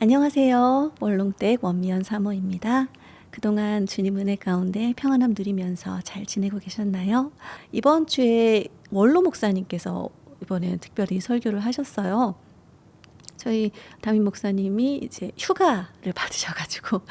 안녕하세요. 원롱댁 원미연 사모입니다. 그동안 주님 은혜 가운데 평안함 누리면서 잘 지내고 계셨나요? 이번 주에 원로 목사님께서 이번에 특별히 설교를 하셨어요. 저희 담임 목사님이 이제 휴가를 받으셔가지고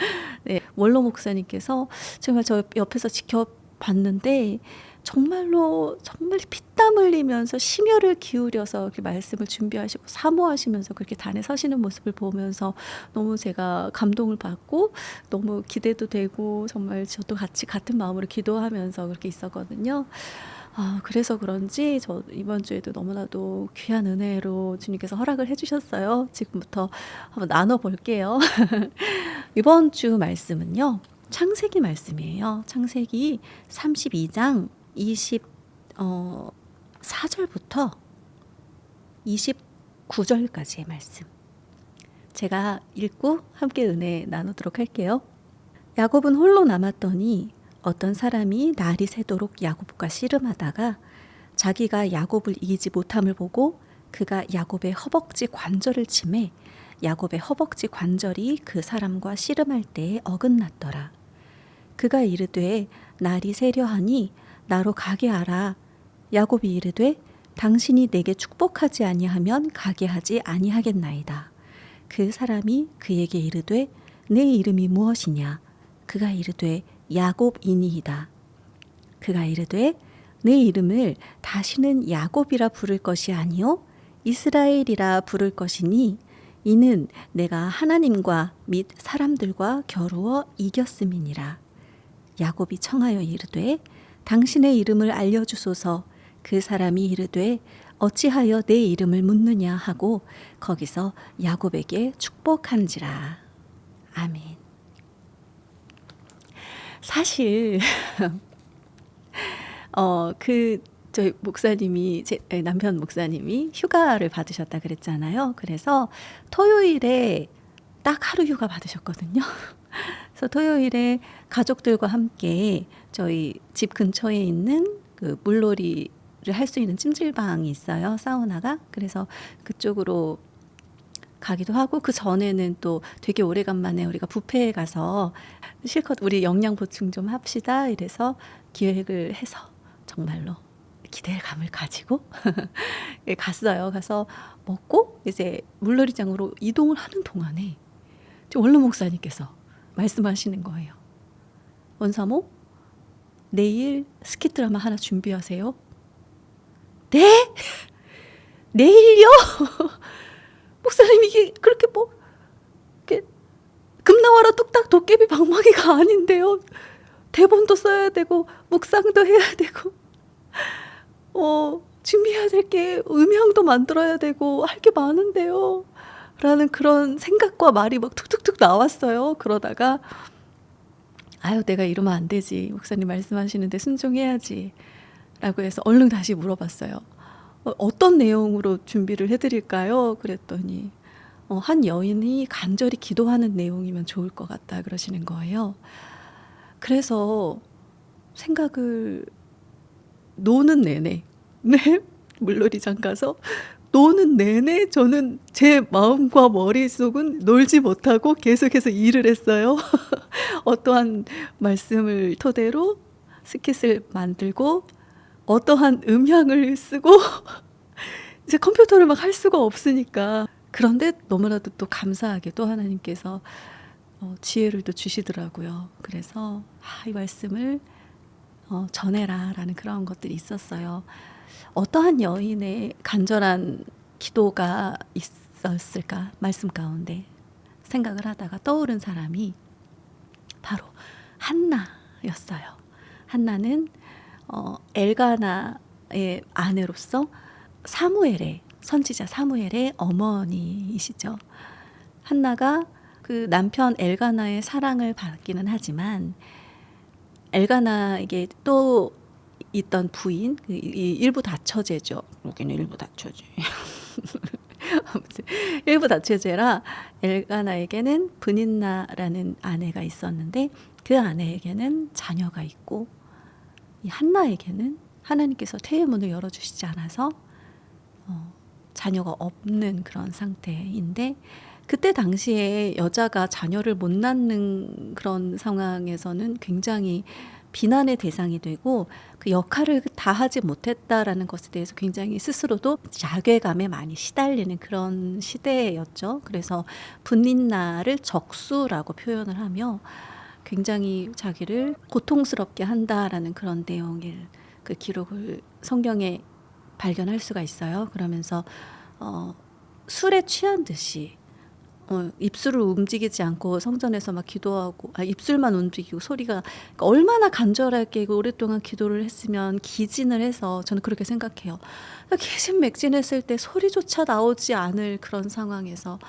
네, 원로 목사님께서 정말 저 옆에서 지켜봤는데 정말로 정말 피땀 흘리면서 심혈을 기울여서 이렇게 말씀을 준비하시고 사모하시면서 그렇게 단에 서시는 모습을 보면서 너무 제가 감동을 받고 너무 기대도 되고 정말 저도 같이 같은 마음으로 기도하면서 그렇게 있었거든요. 그래서 그런지 저 이번 주에도 너무나도 귀한 은혜로 주님께서 허락을 해주셨어요. 지금부터 한번 나눠볼게요. 이번 주 말씀은요, 창세기 말씀이에요. 창세기 32장 24절부터 29절까지의 말씀. 제가 읽고 함께 은혜 나누도록 할게요. 야곱은 홀로 남았더니 어떤 사람이 날이 새도록 야곱과 씨름하다가 자기가 야곱을 이기지 못함을 보고 그가 야곱의 허벅지 관절을 치매 야곱의 허벅지 관절이 그 사람과 씨름할 때에 어긋났더라. 그가 이르되 날이 새려하니 나로 가게 하라. 야곱이 이르되 당신이 내게 축복하지 아니하면 가게 하지 아니하겠나이다. 그 사람이 그에게 이르되 내 이름이 무엇이냐? 그가 이르되 야곱이니이다. 그가 이르되 내 이름을 다시는 야곱이라 부를 것이 아니요 이스라엘이라 부를 것이니 이는 내가 하나님과 및 사람들과 겨루어 이겼음이니라. 야곱이 청하여 이르되 당신의 이름을 알려주소서. 그 사람이 이르되 어찌하여 내 이름을 묻느냐 하고 거기서 야곱에게 축복한지라. 아멘. 사실 저희 목사님이 제 남편 목사님이 휴가를 받으셨다 그랬잖아요. 그래서 토요일에 딱 하루 휴가 받으셨거든요. 그래서 토요일에 가족들과 함께 저희 집 근처에 있는 그 물놀이를 할 수 있는 찜질방이 있어요. 사우나가. 그래서 그쪽으로 가기도 하고 그 전에는 또 되게 오래간만에 우리가 뷔페에 가서 실컷 우리 영양 보충 좀 합시다 이래서 기획을 해서 정말로 기대감을 가지고 갔어요. 가서 먹고 이제 물놀이장으로 이동을 하는 동안에 원로 목사님께서 말씀하시는 거예요. 원사모, 내일 스키 드라마 하나 준비하세요. 네? 내일요? 목사님 이게 그렇게 이렇게 금나와라 뚝딱 도깨비 방망이가 아닌데요. 대본도 써야 되고 묵상도 해야 되고 준비해야 될 게 음향도 만들어야 되고 할 게 많은데요. 라는 그런 생각과 말이 막 툭툭툭 나왔어요. 그러다가 아유 내가 이러면 안 되지. 목사님 말씀하시는데 순종해야지. 라고 해서 얼른 다시 물어봤어요. 어떤 내용으로 준비를 해드릴까요? 그랬더니 한 여인이 간절히 기도하는 내용이면 좋을 것 같다 그러시는 거예요. 그래서 생각을 노는 내내 물놀이장 가서 노는 내내 저는 제 마음과 머릿속은 놀지 못하고 계속해서 일을 했어요. 어떠한 말씀을 토대로 스킷을 만들고 어떠한 음향을 쓰고 이제 컴퓨터를 막 할 수가 없으니까. 그런데 너무나도 또 감사하게도 하나님께서 지혜를 또 주시더라고요. 그래서 이 말씀을 전해라 라는 그런 것들이 있었어요. 어떠한 여인의 간절한 기도가 있었을까 말씀 가운데 생각을 하다가 떠오른 사람이 바로 한나였어요. 한나는 엘가나의 아내로서 사무엘의 선지자 사무엘의 어머니이시죠. 한나가 그 남편 엘가나의 사랑을 받기는 하지만 엘가나에게 또 있던 부인 이 일부 다처제죠. 여기는 일부 다처제. 아무튼 일부 다처제라 엘가나에게는 브닌나라는 아내가 있었는데 그 아내에게는 자녀가 있고 이 한나에게는 하나님께서 태의 문을 열어주시지 않아서 자녀가 없는 그런 상태인데 그때 당시에 여자가 자녀를 못 낳는 그런 상황에서는 굉장히 비난의 대상이 되고 그 역할을 다하지 못했다라는 것에 대해서 굉장히 스스로도 자괴감에 많이 시달리는 그런 시대였죠. 그래서 분린날을 적수라고 표현을 하며 굉장히 자기를 고통스럽게 한다라는 그런 내용을 그 기록을 성경에 발견할 수가 있어요. 그러면서 술에 취한 듯이 입술을 움직이지 않고 성전에서 막 기도하고 입술만 움직이고 소리가 그러니까 얼마나 간절하게 오랫동안 기도를 했으면 기진을 해서 저는 그렇게 생각해요. 기진맥진했을 때 소리조차 나오지 않을 그런 상황에서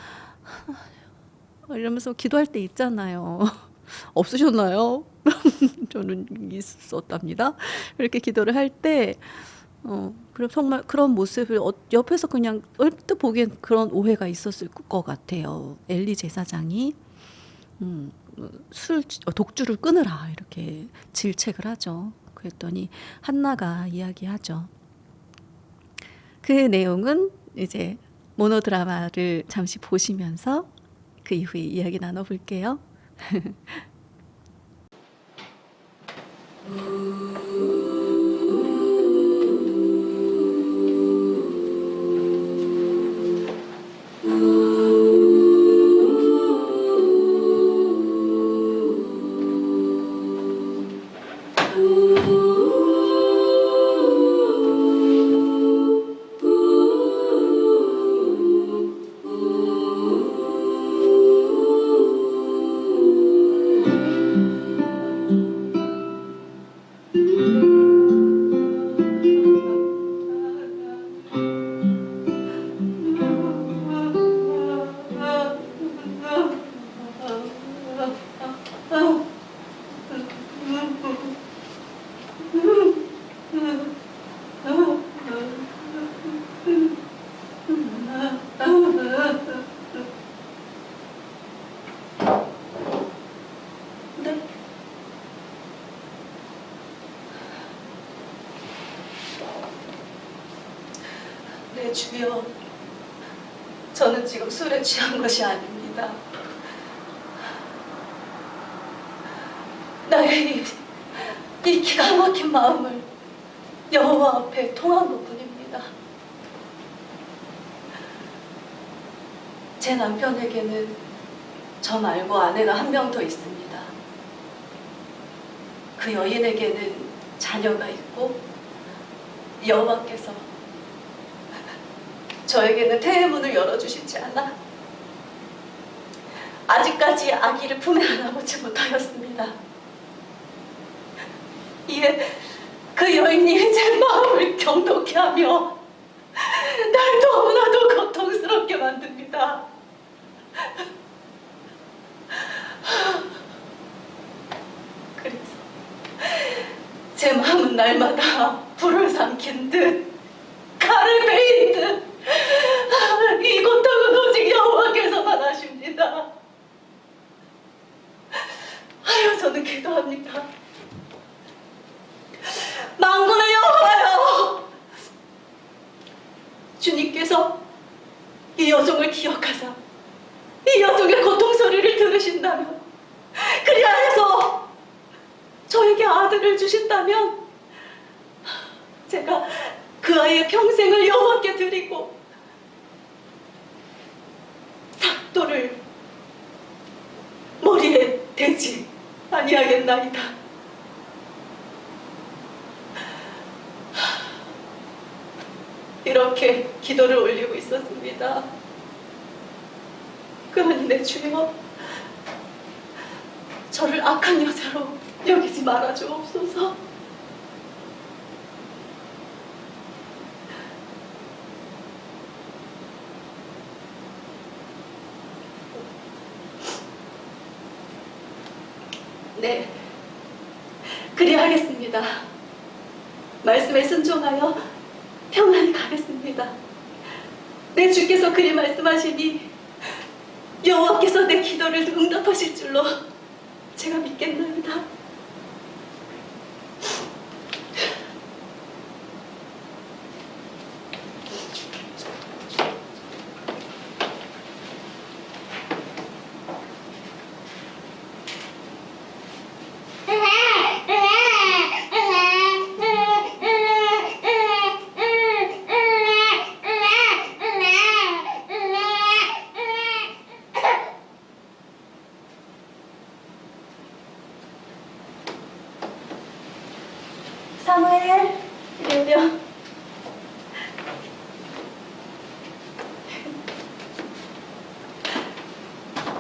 이러면서 기도할 때 있잖아요. 없으셨나요? 저는 있었답니다. 이렇게 기도를 할 때 그럼 정말 그런 모습을 옆에서 그냥 얼핏 보기엔 그런 오해가 있었을 것 같아요. 엘리 제사장이 독주를 끊으라 이렇게 질책을 하죠. 그랬더니 한나가 이야기하죠. 그 내용은 이제 모노드라마를 잠시 보시면서 그 이후에 이야기 나눠볼게요. 네, 주여, 저는 지금 술에 취한 것이 아닙니다. 나의 이 기가 막힌 마음을 여호와 앞에 통한 것뿐입니다. 제 남편에게는 저 말고 아내가 한 명 더 있습니다. 그 여인에게는 자녀가 있고 여호와께서 저에게는 태의 문을 열어주시지 않아 아직까지 아기를 품에 안아보지 못하였습니다. 이에 그 여인이 제 마음을 경독케 하며 날 너무나도 고통스럽게 만듭니다. 그래서 제 마음은 날마다 불을 삼킨 듯 칼을 베인 듯 이 고통은 오직 여호와께서만 하십니다. 아유, 저는 기도합니다. 만군의 여호와여, 주님께서 이 여종을 기억하사 이 여종의 고통 소리를 들으신다면, 그리하여서 저에게 아들을 주신다면 제가 그 아이의 평생을 여호와께 드리고 삭도를 머리에 대지 아니하겠나이다. 이렇게 기도를 올리고 있었습니다. 그러니 내 주여, 저를 악한 여자로 여기지 말아 주옵소서. 네, 그리하겠습니다. 말씀에 순종하여 평안히 가겠습니다. 내 주께서 그리 말씀하시니 여호와께서 내 기도를 응답하실 줄로 제가 믿겠나이다. 사무엘, 이리 오렴.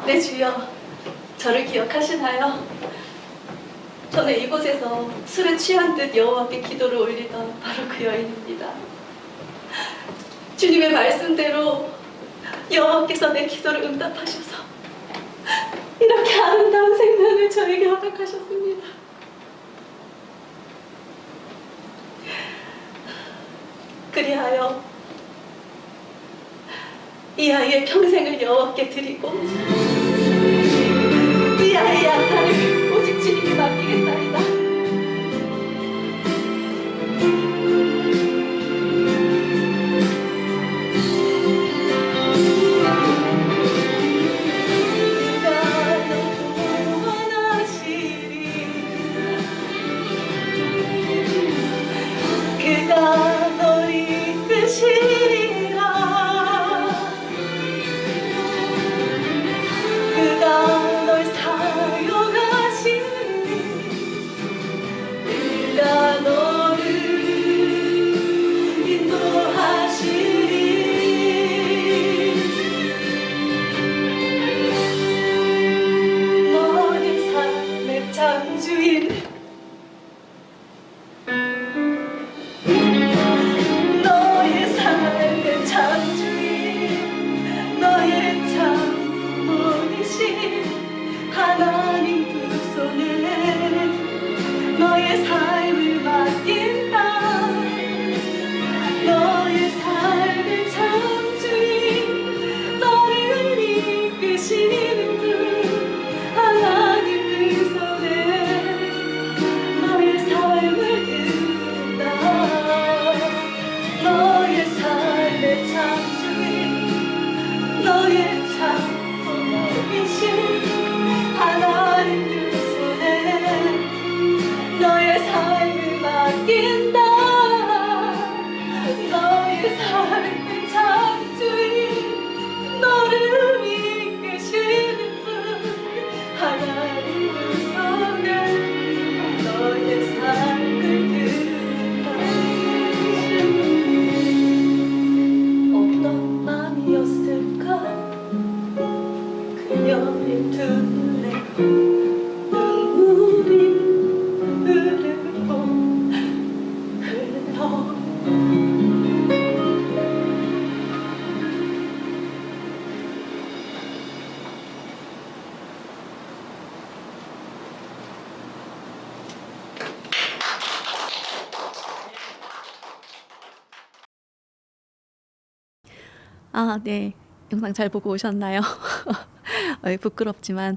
네, 주여. 저를 기억하시나요? 저는 이곳에서 술에 취한 듯 여호와께 기도를 올리던 바로 그 여인입니다. 주님의 말씀대로 여호와께서 내 기도를 응답하셔서 이렇게 아름다운 생명을 저에게 허락하셨습니다. 그리하여 이 아이의 평생을 여호와께 드리고 이 아이의 안타를 오직 주님께 맡기겠나이다. 그가 너무 원하시리 그가 널 이끄시리라 그가 널 사용하시니 그가 너를 인도하시니 너의 삶의 창주인 너의 삶의 창주인 너의 참모이신 하나님 두 손에 너의 삶을 맡긴다 너의 삶의 창주인 너를 이끄시는 분 하나님 두 손에 너의 삶을 든다 너의 삶의 창조인 너의 참모이신 하나님 두 손에 너의 삶을 맡긴다 너의 삶의 창조인 너를 이끄시는 분 하나님 두 손에 너의 삶을 든다 어떤 마음이었을까 그녀의 두 눈에 눈물이 흐르고 흘러 아, 네. 영상 잘 보고 오셨나요? 부끄럽지만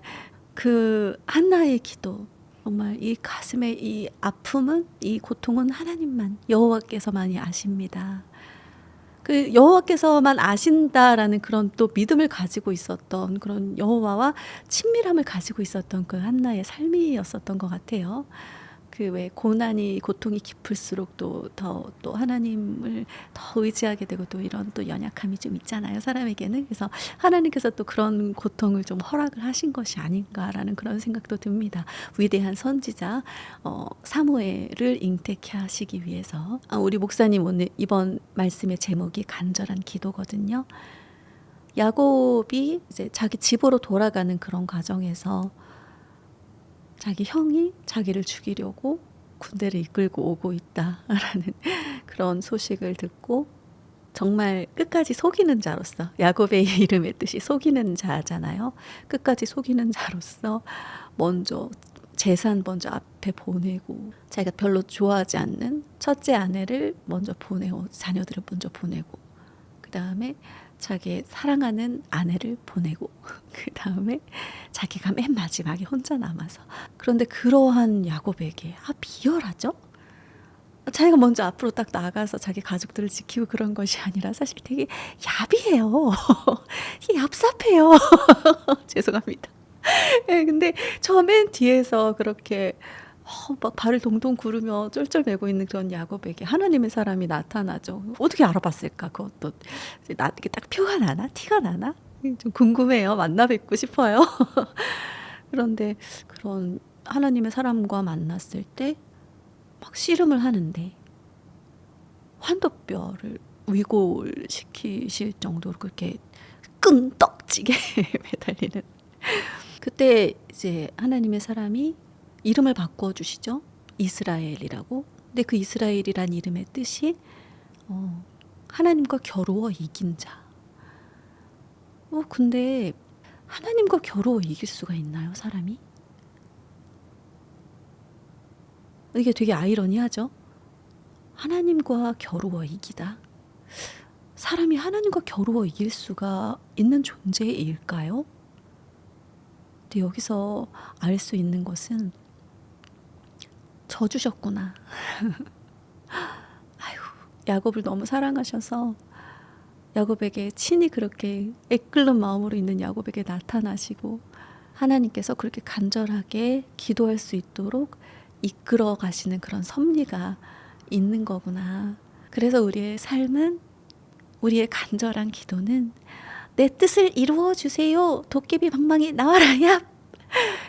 그 한나의 기도 정말 이 가슴의 이 아픔은 이 고통은 하나님만 여호와께서만이 아십니다. 그 여호와께서만 아신다라는 그런 또 믿음을 가지고 있었던 그런 여호와와 친밀함을 가지고 있었던 그 한나의 삶이었었던 것 같아요. 그 왜 고난이 고통이 깊을수록 또 하나님을 더 의지하게 되고 또 이런 또 연약함이 좀 있잖아요, 사람에게는. 그래서 하나님께서 또 그런 고통을 좀 허락을 하신 것이 아닌가라는 그런 생각도 듭니다. 위대한 선지자 사무엘을 잉태케 하시기 위해서. 우리 목사님 오늘 이번 말씀의 제목이 간절한 기도거든요. 야곱이 이제 자기 집으로 돌아가는 그런 과정에서 자기 형이 자기를 죽이려고 군대를 이끌고 오고 있다라는 그런 소식을 듣고 정말 끝까지 속이는 자로서 야곱의 이름의 뜻이 속이는 자잖아요. 끝까지 속이는 자로서 먼저 재산 먼저 앞에 보내고 자기가 별로 좋아하지 않는 첫째 아내를 먼저 보내고 자녀들을 먼저 보내고 그 다음에 자기 사랑하는 아내를 보내고 그 다음에 자기가 맨 마지막에 혼자 남아서 그런데 그러한 야곱에게 비열하죠? 자기가 먼저 앞으로 딱 나가서 자기 가족들을 지키고 그런 것이 아니라 사실 되게 야비해요. 얍삽해요. 죄송합니다. 네, 근데 저 맨 뒤에서 그렇게 막 발을 동동 구르며 쫄쫄매고 있는 그런 야곱에게 하나님의 사람이 나타나죠. 어떻게 알아봤을까? 그것도 이게 딱 표가 나나? 티가 나나? 좀 궁금해요. 만나 뵙고 싶어요. 그런데 그런 하나님의 사람과 만났을 때 막 씨름을 하는데 환도뼈를 위골시키실 정도로 그렇게 끈떡지게 매달리는, 그때 이제 하나님의 사람이 이름을 바꿔주시죠. 이스라엘이라고. 근데 그 이스라엘이란 이름의 뜻이 하나님과 겨루어 이긴 자. 근데 하나님과 겨루어 이길 수가 있나요, 사람이? 이게 되게 아이러니하죠. 하나님과 겨루어 이기다. 사람이 하나님과 겨루어 이길 수가 있는 존재일까요? 근데 여기서 알 수 있는 것은 져주셨구나. 아유, 야곱을 너무 사랑하셔서 야곱에게 친히 그렇게 애끓는 마음으로 있는 야곱에게 나타나시고 하나님께서 그렇게 간절하게 기도할 수 있도록 이끌어 가시는 그런 섭리가 있는 거구나. 그래서 우리의 삶은, 우리의 간절한 기도는 내 뜻을 이루어 주세요. 도깨비 방망이 나와라 야.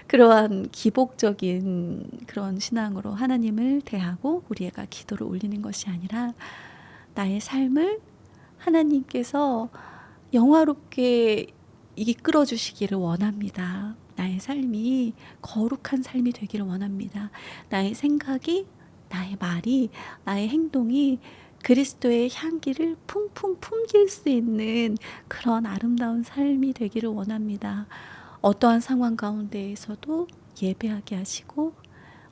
그러한 기복적인 그런 신앙으로 하나님을 대하고 우리가 기도를 올리는 것이 아니라 나의 삶을 하나님께서 영화롭게 이끌어 주시기를 원합니다. 나의 삶이 거룩한 삶이 되기를 원합니다. 나의 생각이, 나의 말이, 나의 행동이 그리스도의 향기를 풍풍 품길 수 있는 그런 아름다운 삶이 되기를 원합니다. 어떠한 상황 가운데에서도 예배하게 하시고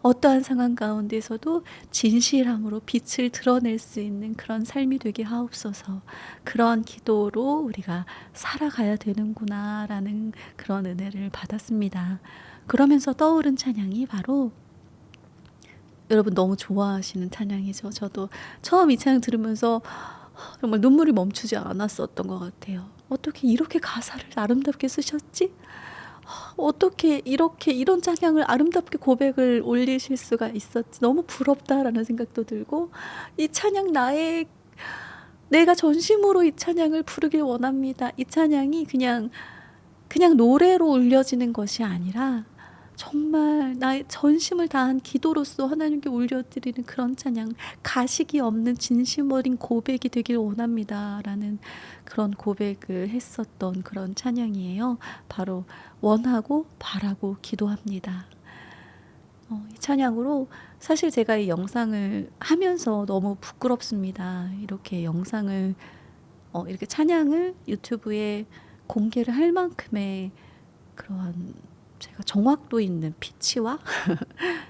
어떠한 상황 가운데서도 진실함으로 빛을 드러낼 수 있는 그런 삶이 되게 하옵소서. 그런 기도로 우리가 살아가야 되는구나라는 그런 은혜를 받았습니다. 그러면서 떠오른 찬양이 바로, 여러분 너무 좋아하시는 찬양이죠. 저도 처음 이 찬양 들으면서 정말 눈물이 멈추지 않았었던 것 같아요. 어떻게 이렇게 가사를 아름답게 쓰셨지? 어떻게 이렇게 이런 찬양을 아름답게 고백을 올리실 수가 있었지? 너무 부럽다라는 생각도 들고, 이 찬양 내가 전심으로 이 찬양을 부르길 원합니다. 이 찬양이 그냥 노래로 울려지는 것이 아니라 정말 나의 전심을 다한 기도로서 하나님께 올려드리는 그런 찬양, 가식이 없는 진심 어린 고백이 되길 원합니다 라는 그런 고백을 했었던 그런 찬양이에요. 바로 원하고 바라고 기도합니다. 이 찬양으로 사실 제가 이 영상을 하면서 너무 부끄럽습니다. 이렇게 영상을 이렇게 찬양을 유튜브에 공개를 할 만큼의 그러한 제가 정확도 있는 피치와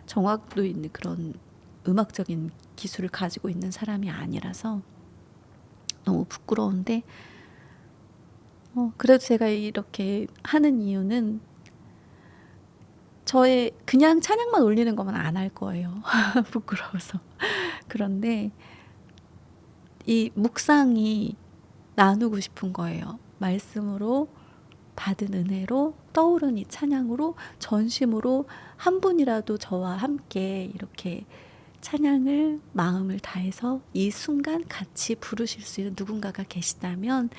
정확도 있는 그런 음악적인 기술을 가지고 있는 사람이 아니라서 너무 부끄러운데, 그래도 제가 이렇게 하는 이유는 저의 그냥 찬양만 올리는 것만 안 할 거예요. 부끄러워서. 그런데 이 묵상이 나누고 싶은 거예요. 말씀으로 받은 은혜로 떠오른 이 찬양으로 전심으로 한 분이라도 저와 함께 이렇게 찬양을 마음을 다해서 이 순간 같이 부르실 수 있는 누군가가 계시다면,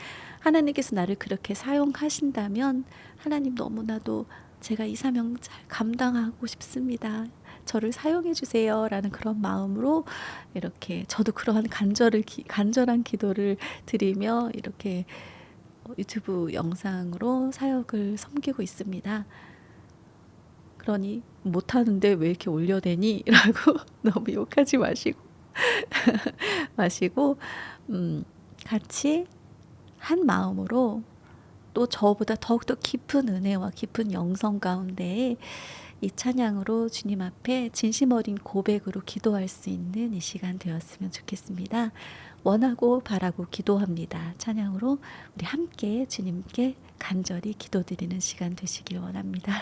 하나님께서 나를 그렇게 사용하신다면 하나님 너무나도 제가 이 사명 잘 감당하고 싶습니다. 저를 사용해 주세요 라는 그런 마음으로 이렇게 저도 그러한 간절한 기도를 드리며 이렇게 유튜브 영상으로 사역을 섬기고 있습니다. 그러니 못하는데 왜 이렇게 올려대니? 라고 너무 욕하지 마시고 같이 한 마음으로 또 저보다 더욱더 깊은 은혜와 깊은 영성 가운데 이 찬양으로 주님 앞에 진심 어린 고백으로 기도할 수 있는 이 시간 되었으면 좋겠습니다. 원하고 바라고 기도합니다. 찬양으로 우리 함께 주님께 간절히 기도드리는 시간 되시길 원합니다.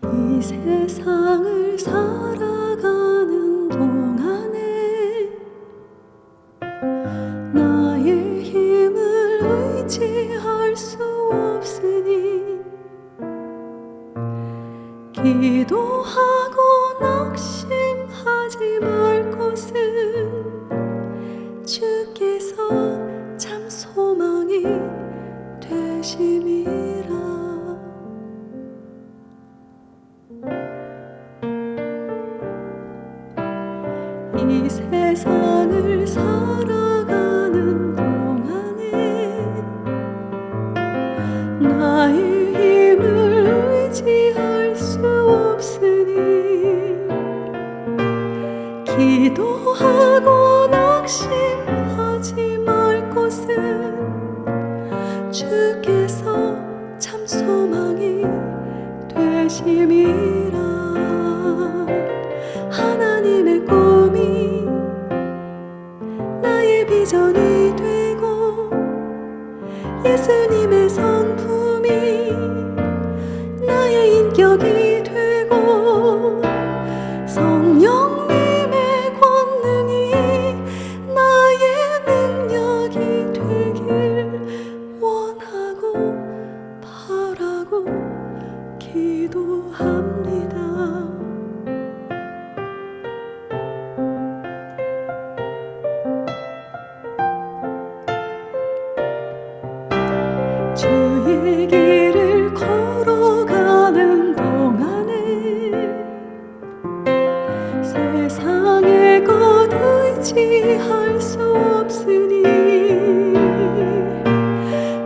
이 세상을 살아가는 동안에 나의 힘을 의지할 수 없으니 기도하고 낙심하지 말 것은 주께서 이 세상을 살아가는 동안에 나의 힘을 의지할 수 없으니 기도하고 낙심하지 말 것은 주께서 참 소망이 되심이라. 하나님의 꿈이 나의 비전이 되고 예수님의 성품이 나의 인격이 되고 성령님의 권능이 나의 능력이 되길 원하고 바라고 기도합니다. 주의 길을 걸어가는 동안에 세상의 것 의지할 수 없으니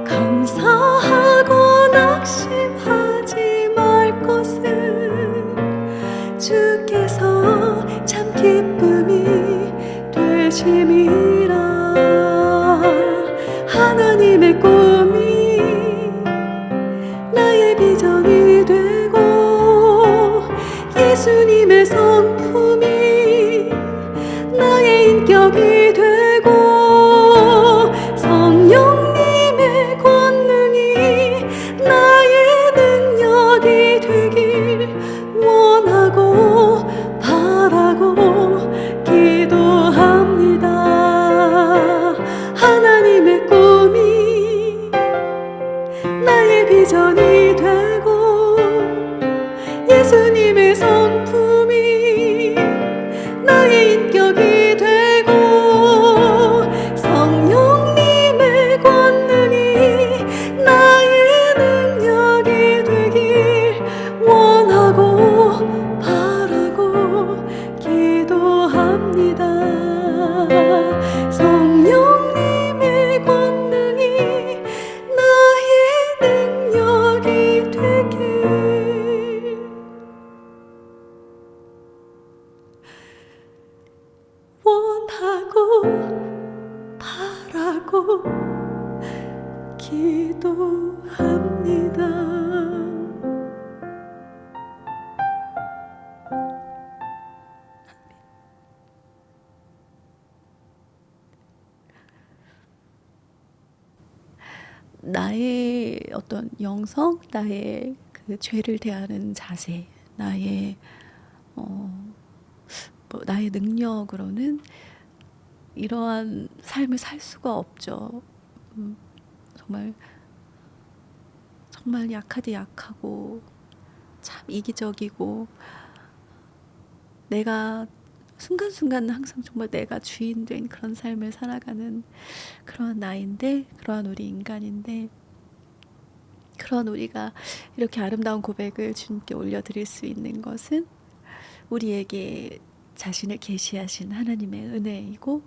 감사하고 낙심하지 말 것은 주께서 참 기쁨이 되심이라. 하나님의 꿈이 나의 비전이 되고 예수님의 성품이 나의 인격이 되고 성령님의 권능이 나의 능력이 되길 원하고 바라고 기도합니다. 하나님의 꿈이 나의 비전이 되고 예수님의 성품이 나의 인격이 되고 성령님의 권능이 나의 능력이 되길 원하고 바라고 기도합니다. 성령님의 권능이 나의 능력이 되길 원하고 바라고 기도합니다. 나의 어떤 영성, 나의 그 죄를 대하는 자세, 나의 나의 능력으로는 이러한 삶을 살 수가 없죠. 정말 약하디 약하고 참 이기적이고 내가 순간순간 항상 정말 내가 주인 된 그런 삶을 살아가는 그러한 나인데, 그러한 우리 인간인데, 그런 우리가 이렇게 아름다운 고백을 주님께 올려드릴 수 있는 것은 우리에게 자신을 계시하신 하나님의 은혜이고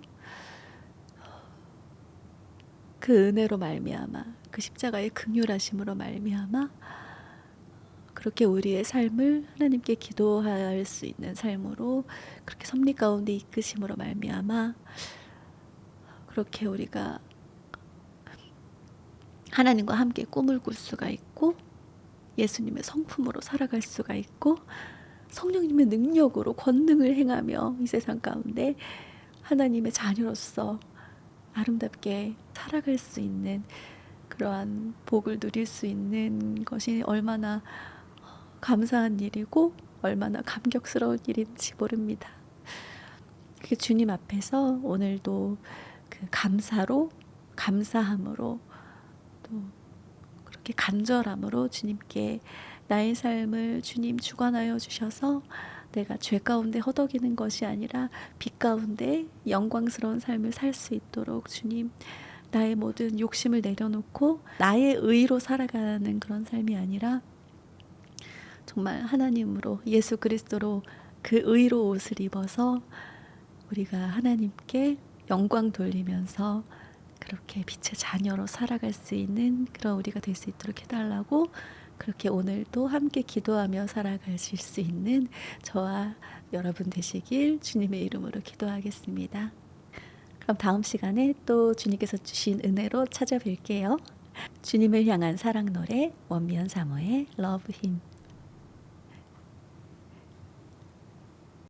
그 은혜로 말미암아 그 십자가의 긍휼하심으로 말미암아 그렇게 우리의 삶을 하나님께 기도할 수 있는 삶으로 그렇게 섭리 가운데 이끄심으로 말미암아 그렇게 우리가 하나님과 함께 꿈을 꿀 수가 있고 예수님의 성품으로 살아갈 수가 있고 성령님의 능력으로 권능을 행하며 이 세상 가운데 하나님의 자녀로서 아름답게 살아갈 수 있는 그러한 복을 누릴 수 있는 것이 얼마나 감사한 일이고 얼마나 감격스러운 일인지 모릅니다. 그게 주님 앞에서 오늘도 그 감사로, 감사함으로 또 그렇게 간절함으로 주님께 나의 삶을 주님 주관하여 주셔서 내가 죄 가운데 허덕이는 것이 아니라 빛 가운데 영광스러운 삶을 살 수 있도록 주님 나의 모든 욕심을 내려놓고 나의 의로 살아가는 그런 삶이 아니라 정말 하나님으로 예수 그리스도로 그 의로 옷을 입어서 우리가 하나님께 영광 돌리면서 그렇게 빛의 자녀로 살아갈 수 있는 그런 우리가 될 수 있도록 해달라고, 그렇게 오늘도 함께 기도하며 살아가실 수 있는 저와 여러분 되시길 주님의 이름으로 기도하겠습니다. 그럼 다음 시간에 또 주님께서 주신 은혜로 찾아뵐게요. 주님을 향한 사랑 노래, 원미연 사모의 Love Him.